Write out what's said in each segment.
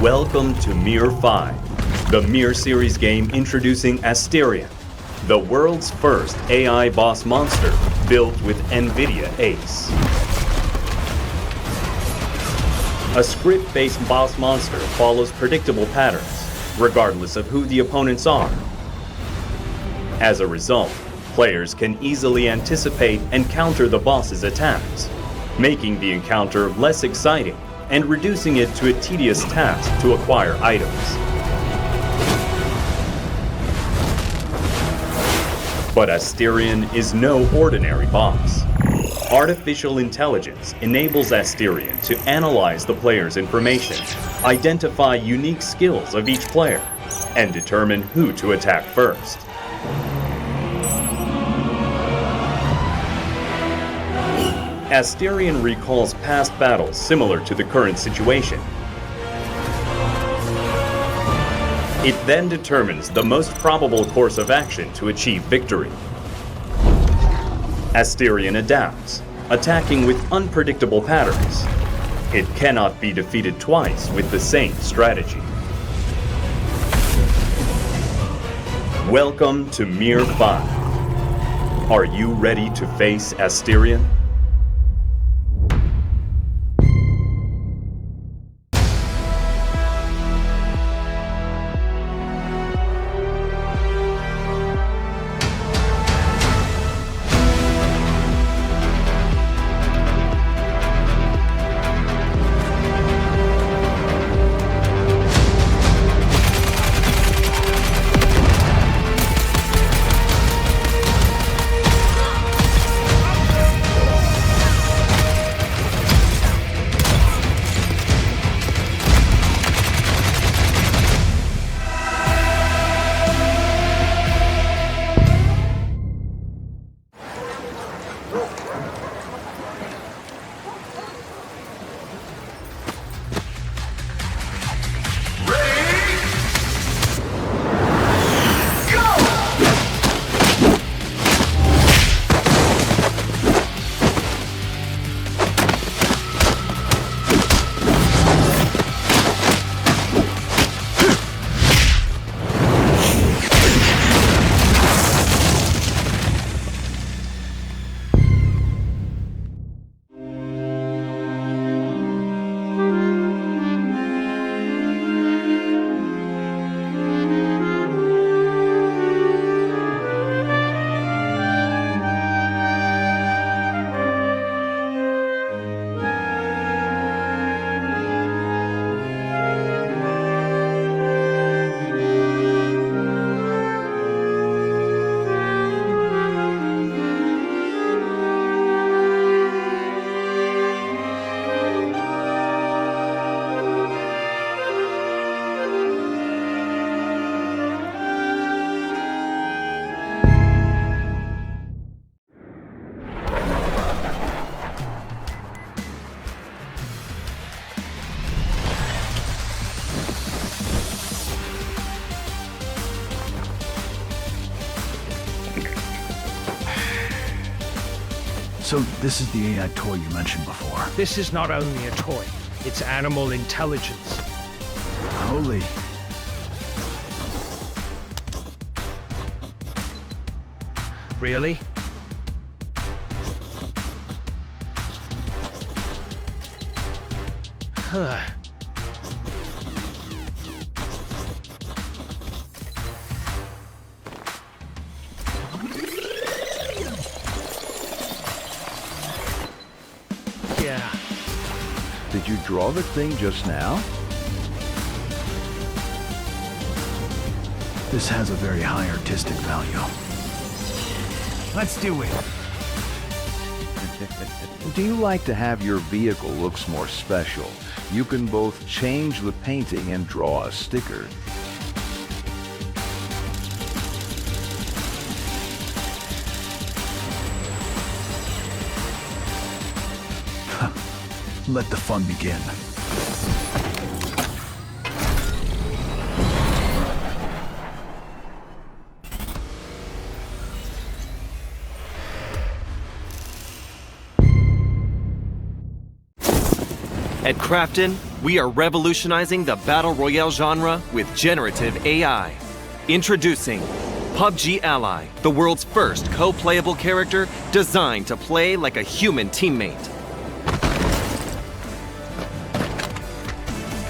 Welcome to Mir 5, the Mir series game introducing Asterion, the world's first AI boss monster built with NVIDIA ACE. A script-based boss monster follows predictable patterns, regardless of who the opponents are. As a result, players can easily anticipate and counter the boss's attacks, making the encounter less exciting and reducing it to a tedious task to acquire items. But Asterion is no ordinary boss. Artificial intelligence enables Asterion to analyze the player's information, identify unique skills of each player, and determine who to attack first. Asterion recalls past battles similar to the current situation. It then determines the most probable course of action to achieve victory. Asterion adapts, attacking with unpredictable patterns. It cannot be defeated twice with the same strategy. Welcome to Mir 5. Are you ready to face Asterion? So this is the AI toy you mentioned before. This is not only a toy, it's animal intelligence. Holy. Really? Huh. Yeah. Did you draw the thing just now? This has a very high artistic value. Let's do it. Do you like to have your vehicle looks more special? You can both change the painting and draw a sticker. Let the fun begin. At Crafton, We are revolutionizing the battle royale genre with generative AI. Introducing PUBG Ally, the world's first co-playable character designed to play like a human teammate.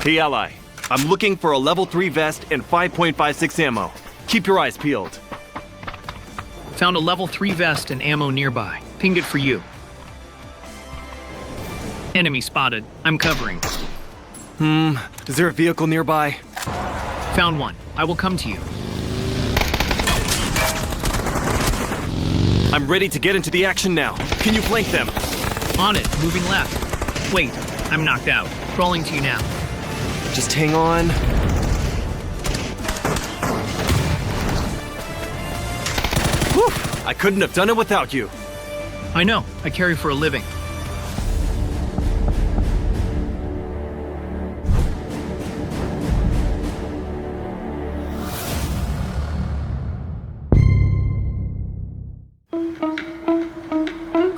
Hey Ally, I'm looking for a level 3 vest and 5.56 ammo. Keep your eyes peeled. Found a level 3 vest and ammo nearby. Pinged it for you. Enemy spotted. I'm covering. Is there a vehicle nearby? Found one. I will come to you. I'm ready to get into the action now. Can you flank them? On it. Moving left. Wait. I'm knocked out. Crawling to you now. Just hang on. Whew! I couldn't have done it without you. I know. I carry for a living.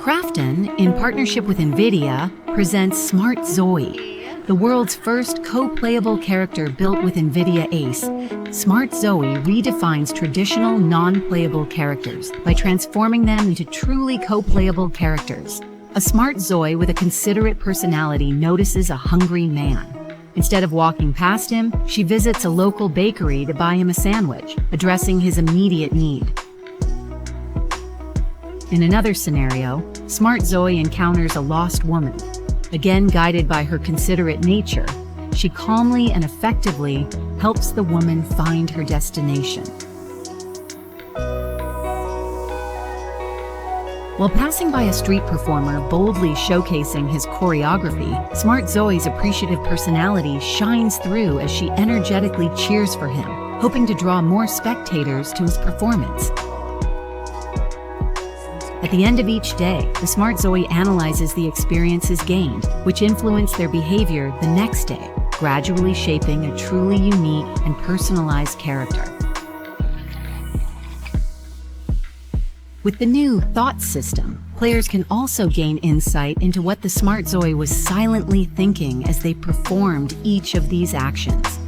Krafton, in partnership with NVIDIA, presents Smart Zoe, the world's first co-playable character built with NVIDIA Ace. Smart Zoe redefines traditional non-playable characters by transforming them into truly co-playable characters. A Smart Zoe with a considerate personality notices a hungry man. Instead of walking past him, she visits a local bakery to buy him a sandwich, addressing his immediate need. In another scenario, Smart Zoe encounters a lost woman. Again guided by her considerate nature, she calmly and effectively helps the woman find her destination. While passing by a street performer boldly showcasing his choreography, Smart Zoe's appreciative personality shines through as she energetically cheers for him, hoping to draw more spectators to his performance. At the end of each day, the Smart Zoe analyzes the experiences gained, which influence their behavior the next day, gradually shaping a truly unique and personalized character. With the new Thought system, players can also gain insight into what the Smart Zoe was silently thinking as they performed each of these actions.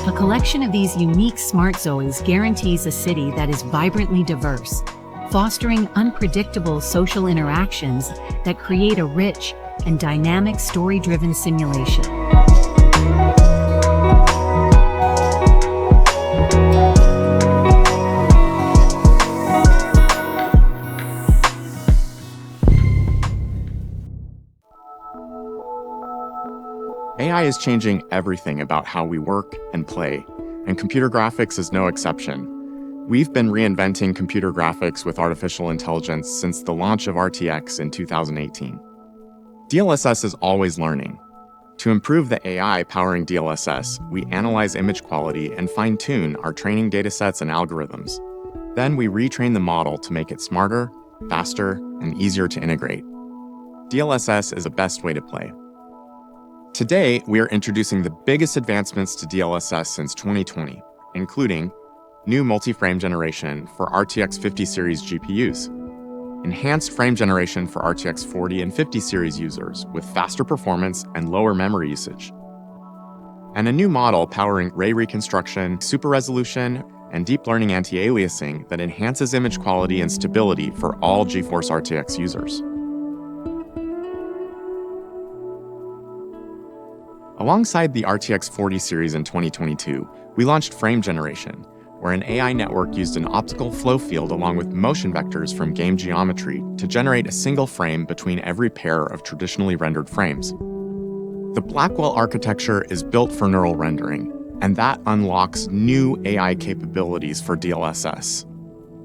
A collection of these unique Smart Zoes guarantees a city that is vibrantly diverse, fostering unpredictable social interactions that create a rich and dynamic story-driven simulation. AI is changing everything about how we work and play, and computer graphics is no exception. We've been reinventing computer graphics with artificial intelligence since the launch of RTX in 2018. DLSS is always learning. To improve the AI powering DLSS, we analyze image quality and fine-tune our training datasets and algorithms. Then we retrain the model to make it smarter, faster, and easier to integrate. DLSS is the best way to play. Today, we are introducing the biggest advancements to DLSS since 2020, including new multi-frame generation for RTX 50 series GPUs, enhanced frame generation for RTX 40 and 50 series users with faster performance and lower memory usage, and a new model powering ray reconstruction, super resolution, and deep learning anti-aliasing that enhances image quality and stability for all GeForce RTX users. Alongside the RTX 40 series in 2022, we launched frame generation, where an AI network used an optical flow field along with motion vectors from game geometry to generate a single frame between every pair of traditionally rendered frames. The Blackwell architecture is built for neural rendering, and that unlocks new AI capabilities for DLSS.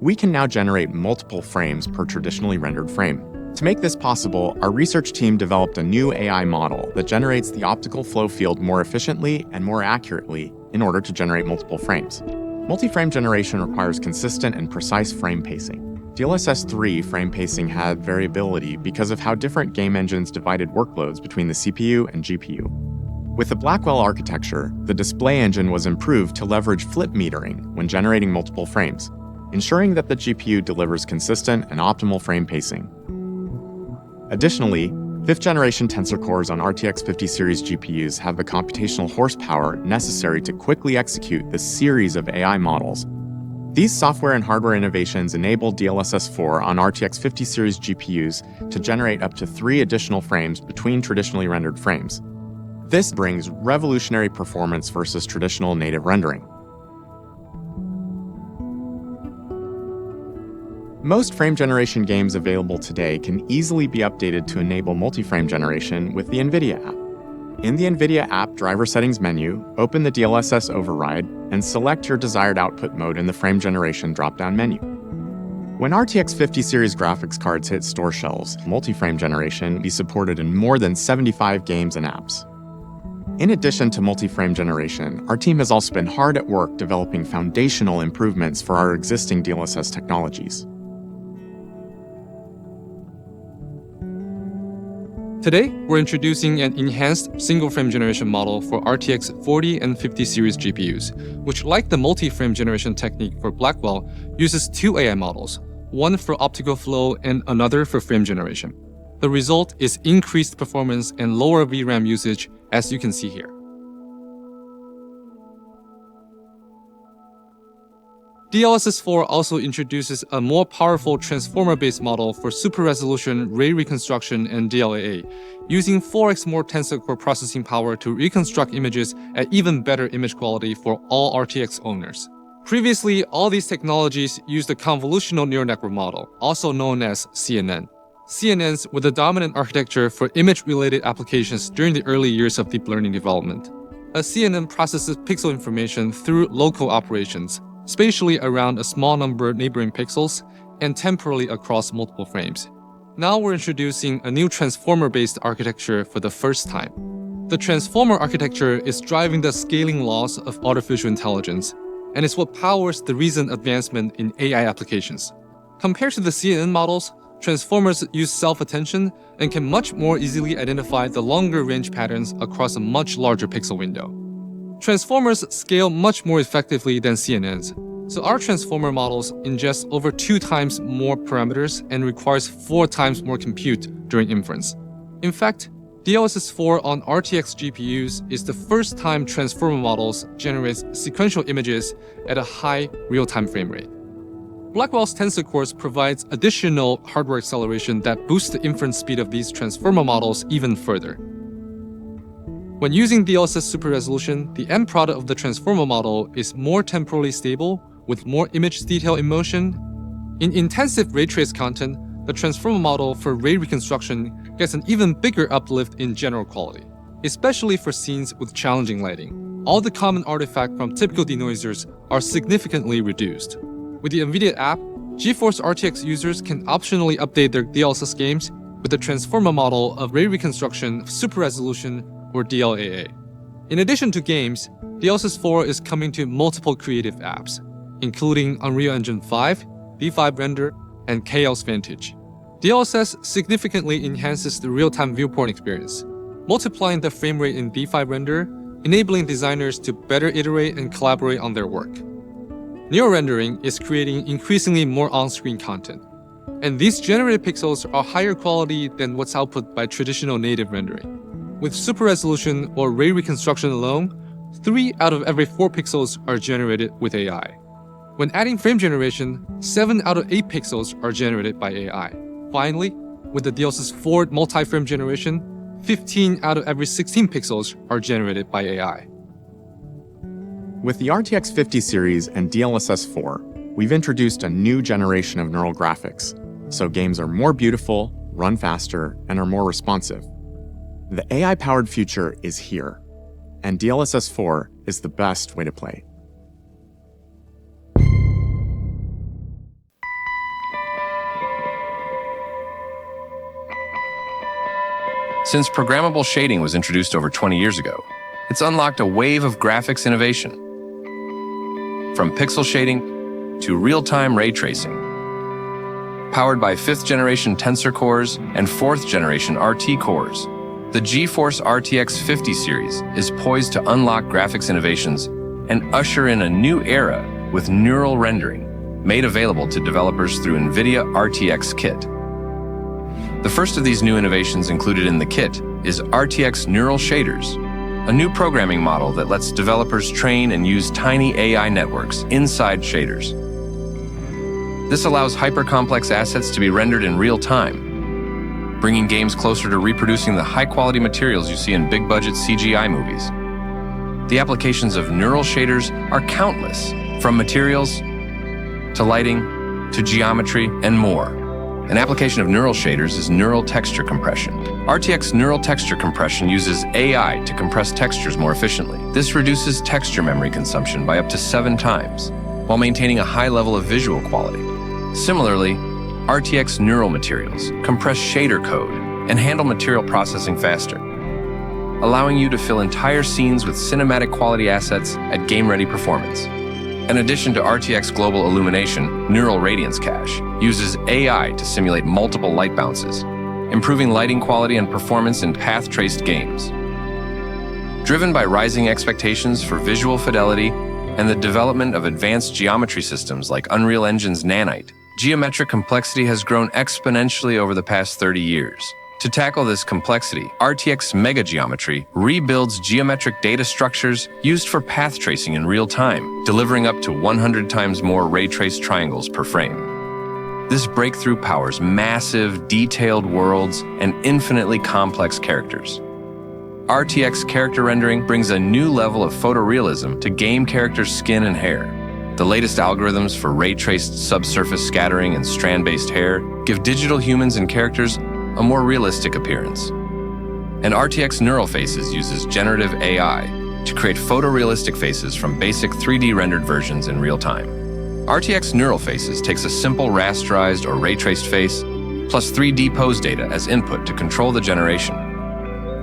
We can now generate multiple frames per traditionally rendered frame. To make this possible, our research team developed a new AI model that generates the optical flow field more efficiently and more accurately in order to generate multiple frames. Multi-frame generation requires consistent and precise frame pacing. DLSS 3 frame pacing had variability because of how different game engines divided workloads between the CPU and GPU. With the Blackwell architecture, the display engine was improved to leverage flip metering when generating multiple frames, ensuring that the GPU delivers consistent and optimal frame pacing. Additionally, 5th generation Tensor cores on RTX 50 series GPUs have the computational horsepower necessary to quickly execute the series of AI models. These software and hardware innovations enable DLSS 4 on RTX 50 series GPUs to generate up to 3 additional frames between traditionally rendered frames. This brings revolutionary performance versus traditional native rendering. Most frame generation games available today can easily be updated to enable multi-frame generation with the NVIDIA app. In the NVIDIA app driver settings menu, open the DLSS override and select your desired output mode in the frame generation drop-down menu. When RTX 50 series graphics cards hit store shelves, multi-frame generation will be supported in more than 75 games and apps. In addition to multi-frame generation, our team has also been hard at work developing foundational improvements for our existing DLSS technologies. Today, we're introducing an enhanced single-frame generation model for RTX 40 and 50 series GPUs, which, like the multi-frame generation technique for Blackwell, uses 2 AI models, one for optical flow and another for frame generation. The result is increased performance and lower VRAM usage, as you can see here. DLSS 4 also introduces a more powerful transformer-based model for super-resolution ray reconstruction and DLAA, using 4x more tensor core processing power to reconstruct images at even better image quality for all RTX owners. Previously, all these technologies used a convolutional neural network model, also known as CNN. CNNs were the dominant architecture for image-related applications during the early years of deep learning development. A CNN processes pixel information through local operations, spatially around a small number of neighboring pixels, and temporally across multiple frames. Now we're introducing a new transformer-based architecture for the first time. The transformer architecture is driving the scaling laws of artificial intelligence, and is what powers the recent advancement in AI applications. Compared to the CNN models, transformers use self-attention and can much more easily identify the longer range patterns across a much larger pixel window. Transformers scale much more effectively than CNNs, so our transformer models ingest over 2 times more parameters and requires 4 times more compute during inference. In fact, DLSS 4 on RTX GPUs is the first time transformer models generate sequential images at a high real-time frame rate. Blackwell's tensor cores provides additional hardware acceleration that boosts the inference speed of these transformer models even further. When using DLSS super resolution, the end product of the transformer model is more temporally stable with more image detail in motion. In intensive ray trace content, the transformer model for ray reconstruction gets an even bigger uplift in general quality, especially for scenes with challenging lighting. All the common artifacts from typical denoisers are significantly reduced. With the NVIDIA app, GeForce RTX users can optionally update their DLSS games with the transformer model of ray reconstruction, super resolution, or DLAA. In addition to games, DLSS 4 is coming to multiple creative apps, including Unreal Engine 5, V5 Render, and Chaos Vantage. DLSS significantly enhances the real-time viewport experience, multiplying the frame rate in V5 Render, enabling designers to better iterate and collaborate on their work. Neo-rendering is creating increasingly more on-screen content, and these generated pixels are higher quality than what's output by traditional native rendering. With super resolution or ray reconstruction alone, 3 out of every 4 pixels are generated with AI. When adding frame generation, 7 out of 8 pixels are generated by AI. Finally, with the DLSS 4 multi-frame generation, 15 out of every 16 pixels are generated by AI. With the RTX 50 series and DLSS 4, we've introduced a new generation of neural graphics, so games are more beautiful, run faster, and are more responsive. The AI-powered future is here, and DLSS 4 is the best way to play. Since programmable shading was introduced over 20 years ago, it's unlocked a wave of graphics innovation. From pixel shading to real-time ray tracing, Powered by 5th generation Tensor cores and 4th generation RT cores, the GeForce RTX 50 series is poised to unlock graphics innovations and usher in a new era with neural rendering, made available to developers through NVIDIA RTX Kit. The first of these new innovations included in the kit is RTX Neural Shaders, a new programming model that lets developers train and use tiny AI networks inside shaders. This allows hyper-complex assets to be rendered in real time, bringing games closer to reproducing the high-quality materials you see in big-budget CGI movies. The applications of neural shaders are countless, from materials to lighting to geometry and more. An application of neural shaders is neural texture compression. RTX neural texture compression uses AI to compress textures more efficiently. This reduces texture memory consumption by up to 7 times, while maintaining a high level of visual quality. Similarly, RTX neural materials compress shader code and handle material processing faster, allowing you to fill entire scenes with cinematic quality assets at game-ready performance. In addition to RTX Global Illumination, Neural Radiance Cache uses AI to simulate multiple light bounces, improving lighting quality and performance in path-traced games. Driven by rising expectations for visual fidelity and the development of advanced geometry systems like Unreal Engine's Nanite, geometric complexity has grown exponentially over the past 30 years. To tackle this complexity, RTX Mega Geometry rebuilds geometric data structures used for path tracing in real time, delivering up to 100 times more ray-traced triangles per frame. This breakthrough powers massive, detailed worlds and infinitely complex characters. RTX character rendering brings a new level of photorealism to game characters' skin and hair. The latest algorithms for ray-traced subsurface scattering and strand-based hair give digital humans and characters a more realistic appearance. And RTX Neural Faces uses generative AI to create photorealistic faces from basic 3D rendered versions in real time. RTX Neural Faces takes a simple rasterized or ray-traced face, plus 3D pose data as input to control the generation,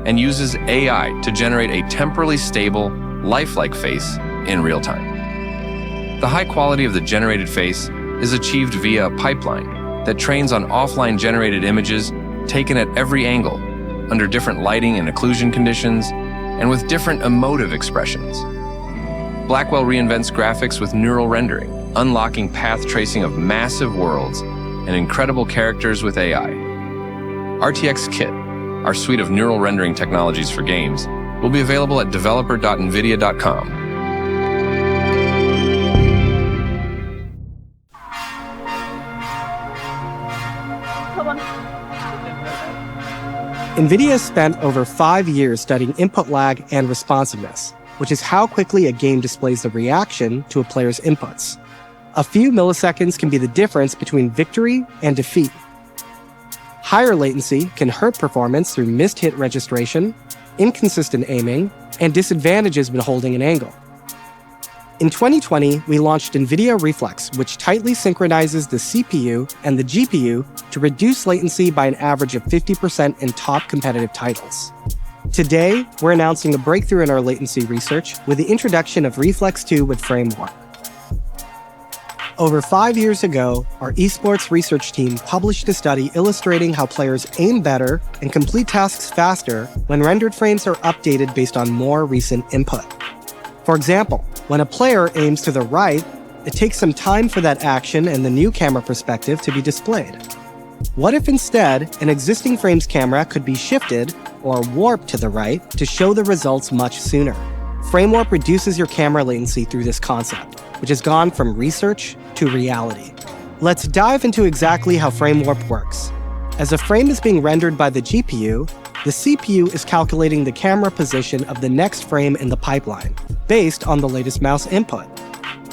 and uses AI to generate a temporally stable, lifelike face in real time. The high quality of the generated face is achieved via a pipeline that trains on offline generated images taken at every angle, under different lighting and occlusion conditions, and with different emotive expressions. Blackwell reinvents graphics with neural rendering, unlocking path tracing of massive worlds and incredible characters with AI. RTX Kit, our suite of neural rendering technologies for games, will be available at developer.nvidia.com. NVIDIA spent over 5 years studying input lag and responsiveness, which is how quickly a game displays the reaction to a player's inputs. A few milliseconds can be the difference between victory and defeat. Higher latency can hurt performance through missed hit registration, inconsistent aiming, and disadvantages when holding an angle. In 2020, we launched NVIDIA Reflex, which tightly synchronizes the CPU and the GPU to reduce latency by an average of 50% in top competitive titles. Today, we're announcing a breakthrough in our latency research with the introduction of Reflex 2 with Frame Warp. Over 5 years ago, our esports research team published a study illustrating how players aim better and complete tasks faster when rendered frames are updated based on more recent input. For example, when a player aims to the right, it takes some time for that action and the new camera perspective to be displayed. What if instead, an existing frame's camera could be shifted or warped to the right to show the results much sooner? Frame Warp reduces your camera latency through this concept, which has gone from research to reality. Let's dive into exactly how Frame Warp works. As a frame is being rendered by the GPU, the CPU is calculating the camera position of the next frame in the pipeline, based on the latest mouse input.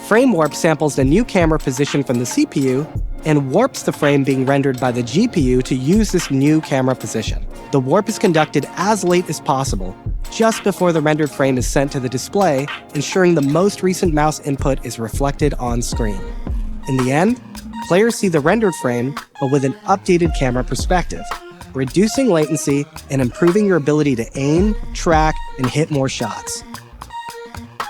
Frame Warp samples the new camera position from the CPU and warps the frame being rendered by the GPU to use this new camera position. The warp is conducted as late as possible, just before the rendered frame is sent to the display, ensuring the most recent mouse input is reflected on screen. In the end, players see the rendered frame, but with an updated camera perspective, reducing latency and improving your ability to aim, track, and hit more shots.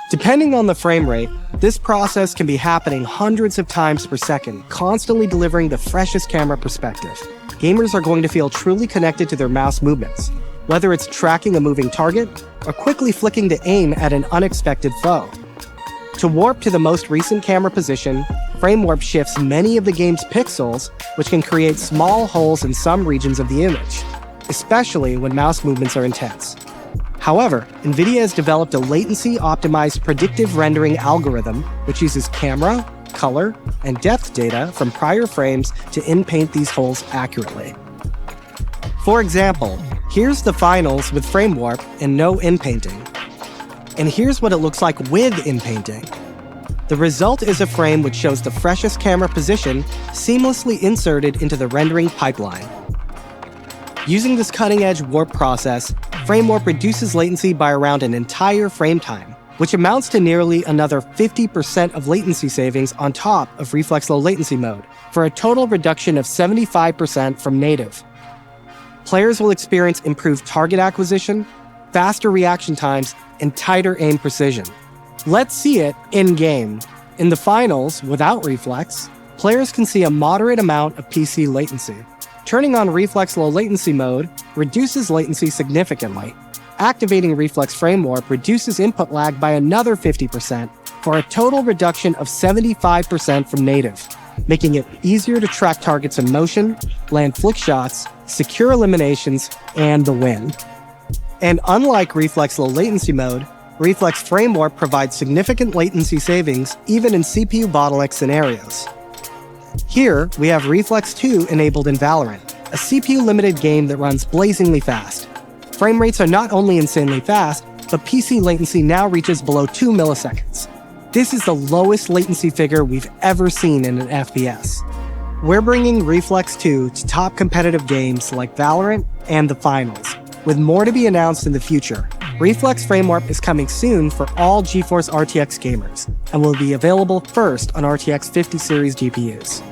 Depending on the frame rate, This process can be happening hundreds of times per second, constantly delivering the freshest camera perspective. Gamers are going to feel truly connected to their mouse movements, whether it's tracking a moving target or quickly flicking to aim at an unexpected foe. To warp to the most recent camera position, frame warp shifts many of the game's pixels, which can create small holes in some regions of the image, especially when mouse movements are intense. However, NVIDIA has developed a latency-optimized predictive rendering algorithm which uses camera, color, and depth data from prior frames to in-paint these holes accurately. For example, here's the finals with frame warp and no in-painting. And here's what it looks like with in-painting. The result is a frame which shows the freshest camera position seamlessly inserted into the rendering pipeline. Using this cutting-edge warp process, frame warp reduces latency by around an entire frame time, which amounts to nearly another 50% of latency savings on top of reflex low latency mode, for a total reduction of 75% from native. Players will experience improved target acquisition, faster reaction times, and tighter aim precision. Let's see it in-game. In the finals, without reflex, players can see a moderate amount of PC latency. Turning on reflex low latency mode reduces latency significantly. Activating reflex frame warp reduces input lag by another 50%, for a total reduction of 75% from native, making it easier to track targets in motion, land flick shots, secure eliminations, and the win. And unlike reflex low latency mode, reflex frame warp provides significant latency savings even in CPU bottleneck scenarios. Here, we have Reflex 2 enabled in Valorant, a CPU-limited game that runs blazingly fast. Frame rates are not only insanely fast, but PC latency now reaches below 2 milliseconds. This is the lowest latency figure we've ever seen in an FPS. We're bringing Reflex 2 to top competitive games like Valorant and the finals, with more to be announced in the future. Reflex frame warp is coming soon for all GeForce RTX gamers, and will be available first on RTX 50 series GPUs.